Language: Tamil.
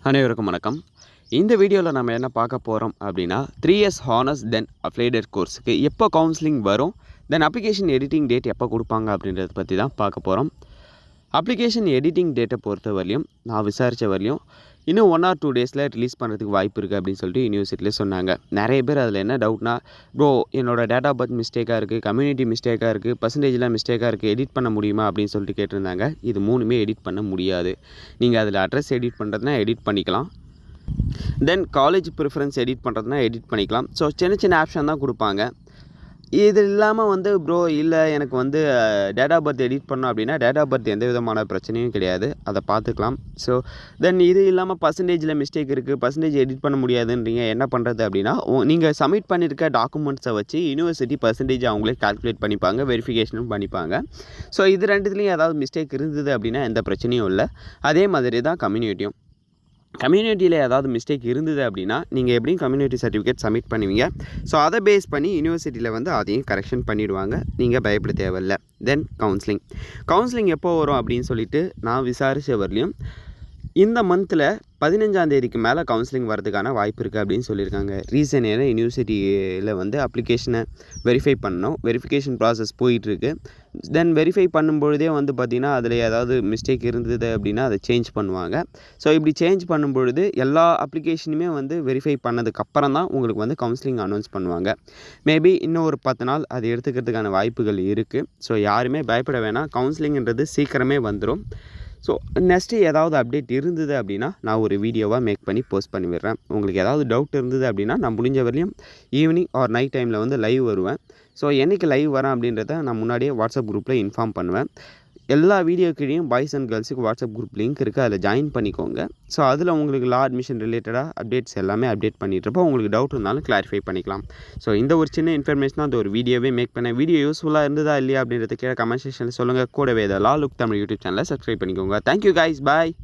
அனைவருக்கும் வணக்கம். இந்த வீடியோவில் நம்ம என்ன பார்க்க போகிறோம் அப்படின்னா 3 இயர்ஸ் ஹானர்ஸ் தென் அப்ளைடட் கோர்ஸுக்கு எப்போ கவுன்சிலிங் வரும், தென் அப்ளிகேஷன் எடிட்டிங் டேட் எப்போ கொடுப்பாங்க அப்படின்றத பற்றி தான் பார்க்க போகிறோம். அப்ளிகேஷன் எடிட்டிங் டேட்டை பொறுத்த வரையும் நான் விசாரித்த வரையும் இன்னும் 1 or 2 டேஸில் ரிலீஸ் பண்ணுறதுக்கு வாய்ப்பு இருக்குது அப்படின்னு சொல்லிட்டு யூனிவர்சிட்டியில் சொன்னாங்க. நிறைய பேர் அதில் என்ன டவுட்னா, ப்ரோ என்னோட டேட் ஆஃப் பர்த் மிஸ்டேக்காக இருக்குது, கம்யூனிட்டி மிஸ்டேக்காக இருக்குது, பர்சன்டேஜ்லாம் மிஸ்டேக்காக இருக்குது, எடிட் பண்ண முடியுமா அப்படின்னு சொல்லிட்டு கேட்டிருந்தாங்க. இது மூணுமே எடிட் பண்ண முடியாது. நீங்கள் அதில் அட்ரஸ் எடிட் பண்ணுறதுனா எடிட் பண்ணிக்கலாம், தென் காலேஜ் ப்ரிஃபரன்ஸ் எடிட் பண்ணுறதுனா எடிட் பண்ணிக்கலாம். ஸோ சின்ன சின்ன ஆப்ஷன் தான் கொடுப்பாங்க. இது இல்லாமல் ப்ரோ இல்லை எனக்கு டேட் ஆஃப் பர்த் எடிட் பண்ணோம் அப்படின்னா டேட் ஆஃப் பர்த் எந்த விதமான பிரச்சனையும் கிடையாது, அதை பார்த்துக்கலாம். ஸோ தென் இது இல்லாமல் பர்சன்டேஜில் மிஸ்டேக் இருக்குது, பர்சன்டேஜ் எடிட் பண்ண முடியாதுன்றீங்க, என்ன பண்ணுறது அப்படின்னா நீங்கள் சப்மிட் பண்ணியிருக்க டாக்குமெண்ட்ஸை வச்சு யூனிவர்சிட்டி பர்சன்டேஜ் அவங்களே கால்குலேட் பண்ணிப்பாங்க, வெரிஃபிகேஷனும் பண்ணிப்பாங்க. ஸோ இது ரெண்டுத்துலேயும் ஏதாவது மிஸ்டேக் இருந்தது அப்படின்னா எந்த பிரச்சனையும் இல்லை. அதே மாதிரி தான் கம்யூனிட்டியில் ஏதாவது மிஸ்டேக் இருந்தது அப்படின்னா நீங்கள் எப்படியும் கம்யூனிட்டி சர்டிஃபிகேட் சப்மிட் பண்ணுவீங்க. ஸோ அதை பேஸ் பண்ணி யூனிவர்சிட்டியில் அதையும் கரெக்ஷன் பண்ணிவிடுவாங்க, நீங்கள் பயப்பட தேவையில்லை. தென் கவுன்சிலிங் எப்போ வரும் அப்படின்னு சொல்லிட்டு நான் விசாரித்த வரலையும் இந்த மந்தில் 15ஆம் தேதிக்கு மேலே கவுன்சிலிங் வரதுக்கான வாய்ப்பு இருக்குது அப்படின்னு சொல்லியிருக்காங்க. ரீசன் ஏன்னா யூனிவர்சிட்டியில் அப்ளிகேஷனை வெரிஃபை பண்ணணும், வெரிஃபிகேஷன் ப்ராசஸ் போயிட்டுருக்கு. தென் வெரிஃபை பண்ணும்பொழுதே பார்த்திங்கன்னா அதில் ஏதாவது மிஸ்டேக் இருந்தது அப்படின்னா அதை சேஞ்ச் பண்ணுவாங்க. ஸோ இப்படி சேஞ்ச் பண்ணும்பொழுது எல்லா அப்ளிகேஷனுமே வெரிஃபை பண்ணதுக்கப்புறம் தான் உங்களுக்கு கவுன்சிலிங் அனௌன்ஸ் பண்ணுவாங்க. மேபி இன்னும் ஒரு 10 நாள் அது எடுத்துக்கிறதுக்கான வாய்ப்புகள் இருக்குது. ஸோ யாருமே பயப்பட வேணாம், கவுன்சிலிங்ன்றது சீக்கிரமே வந்துடும். ஸோ நெக்ஸ்ட்டு ஏதாவது அப்டேட் இருந்தது அப்படின்னா நான் ஒரு வீடியோவாக மேக் பண்ணி போஸ்ட் பண்ணி விடுறேன். உங்களுக்கு ஏதாவது டவுட் இருந்தது அப்படின்னா நான் முடிஞ்ச வரையும் ஈவினிங் ஆர் நைட் டைமில் லைவ் வருவேன். ஸோ என்றைக்கு லைவ் வரேன் அப்படின்றத நான் முன்னாடியே வாட்ஸ்அப் குரூப்பில் இன்ஃபார்ம் பண்ணுவேன். எல்லா வீடியோ கீழேயும் பாய்ஸ் அண்ட் கேர்ள்ஸுக்கு வாட்ஸ்அப் குரூப் லிங்க் இருக்குது, அதில் ஜாயின் பண்ணிக்கோங்க. ஸோ அதில் உங்களுக்கு லா அட்மிஷன் ரிலேட்டடாக அப்டேட்ஸ் எல்லாமே அப்டேட் பண்ணிட்டுருப்போம். உங்களுக்கு டவுட் இருந்தாலும் கிளாரிஃபை பண்ணிக்கலாம். ஸோ இந்த ஒரு சின்ன இன்ஃபர்மேஷனாக அந்த ஒரு வீடியோவே மேக் பண்ணேன். வீடியோ யூஸ்ஃபுல்லாக இருந்ததா இல்லையா அப்படின்றத கீழே கமெண்ட் செக்ஷனில் சொல்லுங்கள். கூடவே லா லுக் தமிழ் யூடியூப் சேனலை சப்ஸ்கிரைப் பண்ணிக்கோங்க. தேங்க்யூ கைஸ், பாய்.